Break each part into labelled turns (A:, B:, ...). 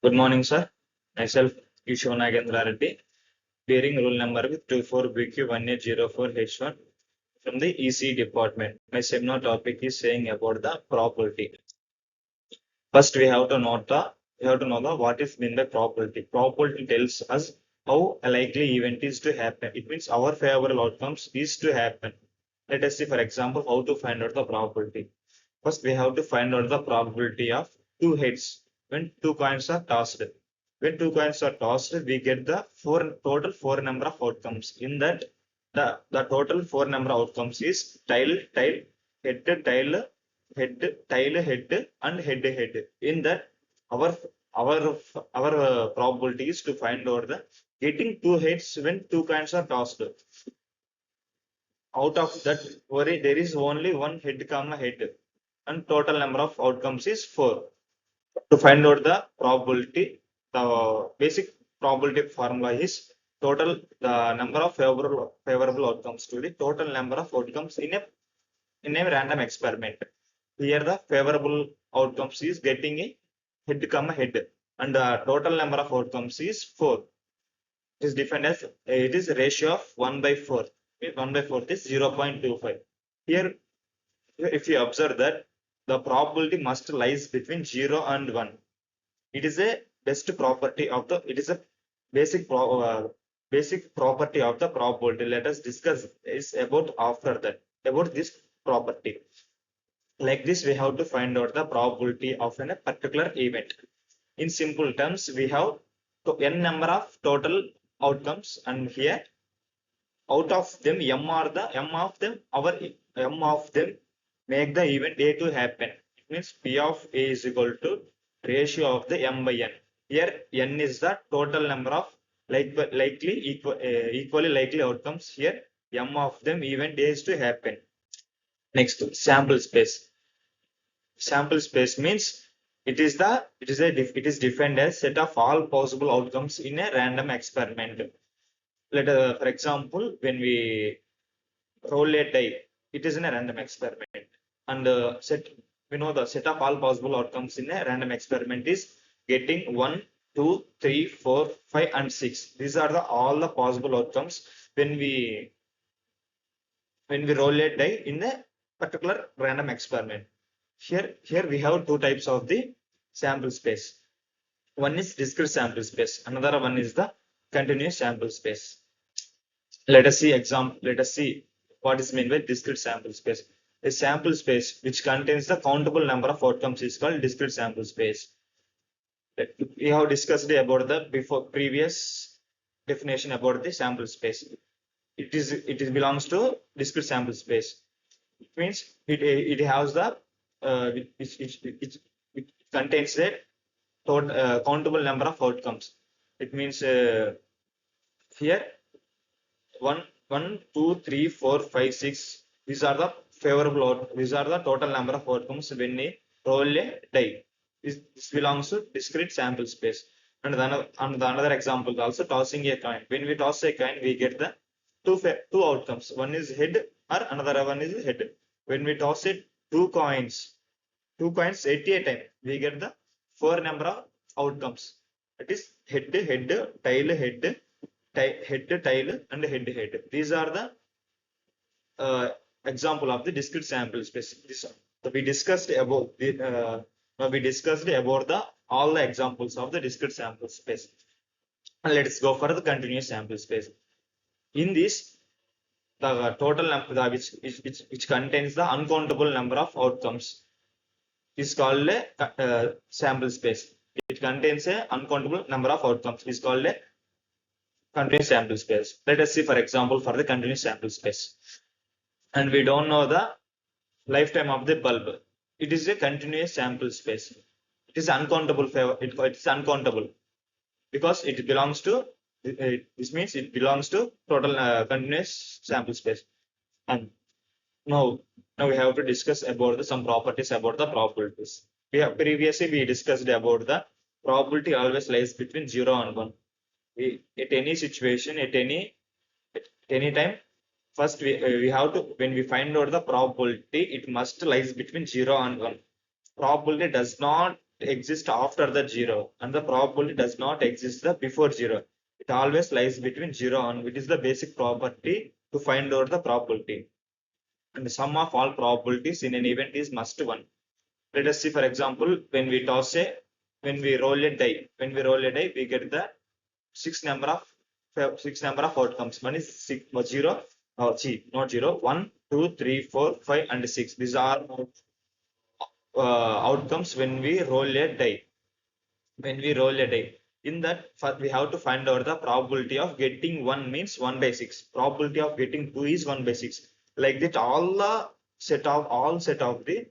A: Good morning, sir. Myself, Kishore Nagendra Reddy, bearing rule number with 24BQ1804H1 from the EC department. My seminar topic is saying about the probability. First, we have to know the what is mean by probability. Probability tells us how a likely event is to happen. It means our favorable outcomes is to happen. Let us see, for example, how to find out the probability. First, we have to find out the probability of two heads when two coins are tossed. When two coins are tossed, we get the total four number of outcomes. In that, the total four number of outcomes is tail, head, head, and head. In that, our our probability is to find out the getting two heads when two coins are tossed. Out of that, there is only one head, and total number of outcomes is four. To find out the probability, the basic probability formula is total the number of favorable outcomes to the total number of outcomes in a random experiment. Here the favorable outcomes is getting a head, and the total number of outcomes is four. It is defined as it is a ratio of 1 by 4. 1 by 4 is 0.25. Here, if you observe that the probability must lies between 0 and 1. It is a best property of the, it is a basic property of the probability. Let us discuss is about after that, about this property. Like this, we have to find out the probability of a particular event. In simple terms, we have n number of total outcomes, and here out of them m of them our m of them make the event A to happen. It means P of A is equal to ratio of the m by n. Here n is the total number of equally likely outcomes. Here m of them event A is to happen. Next, sample space. Sample space means it is defined as set of all possible outcomes in a random experiment. For example, when we roll a die, it is in a random experiment, and we know the set of all possible outcomes in a random experiment is getting 1, 2, 3, 4, 5, and 6. These are the all the possible outcomes when we roll a die in a particular random experiment. Here we have two types of the sample space. One is discrete sample space, another one is the continuous sample space. Let us see what is meant by discrete sample space. A sample space which contains the countable number of outcomes is called discrete sample space. We have discussed about the before previous definition about the sample space. It belongs to discrete sample space. It means it has the it contains a countable number of outcomes. It means here 1, 1, 2, 3, 4, 5, 6. These are the these are the total number of outcomes when we roll a die. This belongs to discrete sample space. And the another example is also tossing a coin. When we toss a coin, we get the two outcomes. One is head, or another one is head. When we toss it, two coins at a time, we get the four number of outcomes. It is head, tail, tail, and head. These are the example of the discrete sample space. We discussed about the all the examples of the discrete sample space. And let's go for the continuous sample space. In this, the total number which contains the uncountable number of outcomes is called a sample space. It contains a uncountable number of outcomes is called a continuous sample space. Let us see, for example, for the continuous sample space. And we don't know the lifetime of the bulb. It is a continuous sample space. It is uncountable. It's uncountable because it belongs to. This means it belongs to total continuous sample space. And now we have to discuss about some properties about the probabilities. We discussed about the probability always lies between 0 and 1. At any situation, at any time, first we have to, when we find out the probability, it must lies between 0 and 1. Probability does not exist after the zero, and the probability does not exist the before zero. It always lies between zero and it is the basic property to find out the probability. And the sum of all probabilities in an event is must one. Let us see, for example, when we roll a die, we get the six number of outcomes. One is zero, not zero, 1, 2, 3, 4, 5, and 6. These are outcomes when we roll a die. In that, we have to find out the probability of getting 1 means 1 by 6. Probability of getting 2 is 1 by 6. Like that, all set of the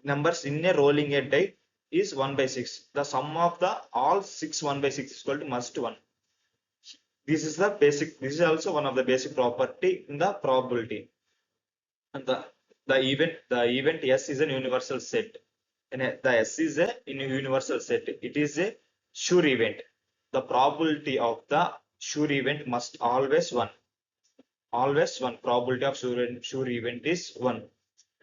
A: numbers in a rolling a die is 1 by 6. The sum of the all 6 1 by 6 is equal to must 1. This is also one of the basic property in the probability. And the event S is a universal set. And the S is a universal set. It is a sure event. The probability of the sure event must always 1. Always 1. Probability of sure event is 1.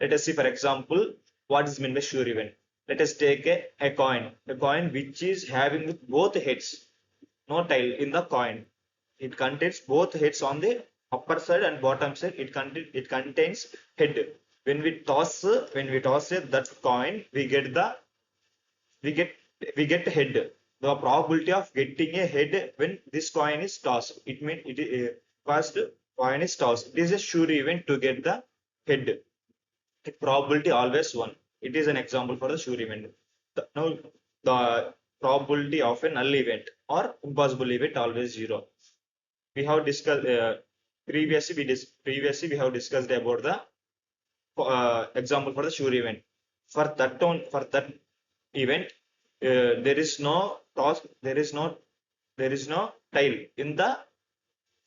A: Let us see, for example, what is meant by sure event. Let us take a coin which is having both heads, no tail in the coin. It contains both heads on the upper side and bottom side. It contains head. When we toss that coin, we get head. The probability of getting a head when this coin is tossed, it means first coin is tossed. It is a sure event to get the head. The probability always 1. It is an example for the sure event. Now the probability of a null event or impossible event always 0. We have discussed previously we have discussed about the example for the sure event. For that event, there is no toss, there is no tail in the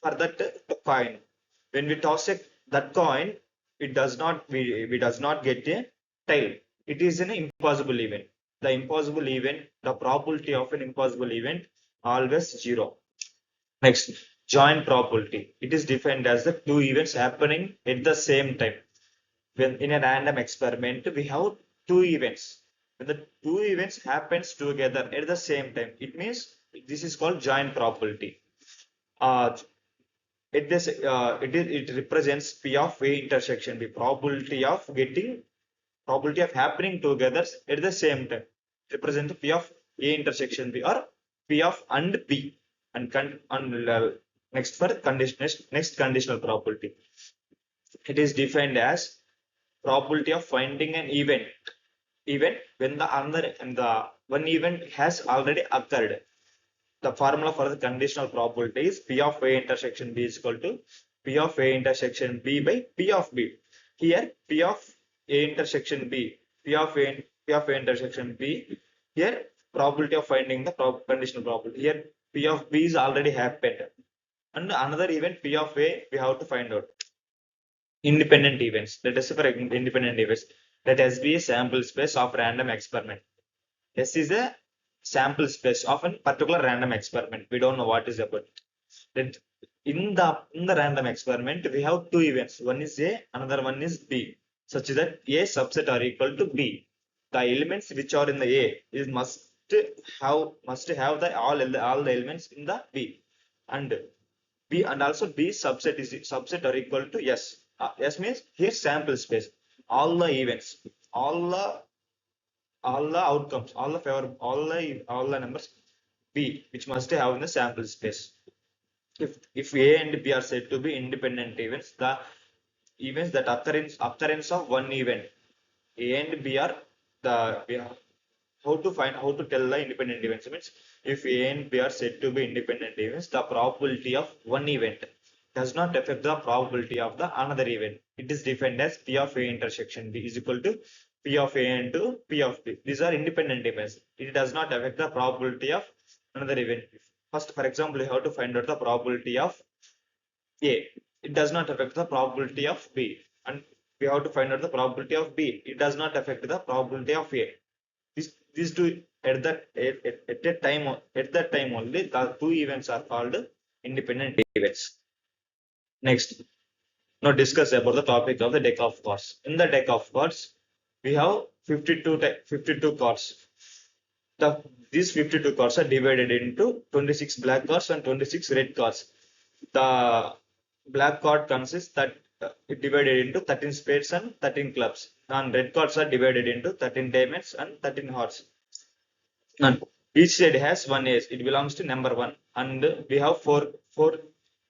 A: for that coin. When we toss that coin, it does not we does not get a tail. It is an impossible event. The probability of an impossible event always 0. Next, joint probability. It is defined as the two events happening at the same time. When in a random experiment, we have two events. When the two events happens together at the same time, it means this is called joint probability. It represents P of A intersection B, probability of happening together at the same time. Represent P of A intersection B or P of and B. And next conditional probability. It is defined as probability of finding an event when the one event has already occurred. The formula for the conditional probability is P of A intersection B is equal to P of A intersection B by P of B. Here P of A intersection B, P of A intersection B. Here probability of finding the conditional probability. Here P of B is already happened, and another event P of A we have to find out. Independent events. Let us say for independent events. Let S be a sample space of random experiment. S is a sample space of a particular random experiment. We don't know what is about. Then in the random experiment, we have two events. One is A, another one is B, such that A subset are equal to B. The elements which are in the A must have all the elements in the B, and also B subset are equal to S. S means here sample space. All the events, all the outcomes, all the numbers B which must have in the sample space. If A and B are said to be independent events, the events that occurrence of one event, A and B are how to tell the independent events. Means if A and B are said to be independent events, the probability of one event does not affect the probability of the another event. It is defined as P of A intersection B is equal to P of A into P of B. These are independent events. It does not affect the probability of another event. First, for example, you have to find out the probability of A. It does not affect the probability of B. And we have to find out the probability of B. It does not affect the probability of A. These two at that time only the two events are called independent events. Next, now discuss about the topic of the deck of cards. In the deck of cards, we have 52 cards. These 52 cards are divided into 26 black cards and 26 red cards. The black card consists that divided into 13 spades and 13 clubs, and red cards are divided into 13 diamonds and 13 hearts. And each side has one ace. It belongs to number one. And we have four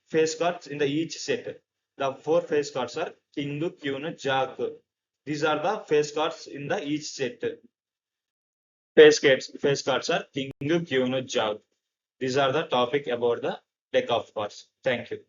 A: face cards in the each set. The four face cards are king, queen, jack. These are the face cards in the each set. Face cards are king, queen, jack. These are the topic about the deck of cards. Thank you.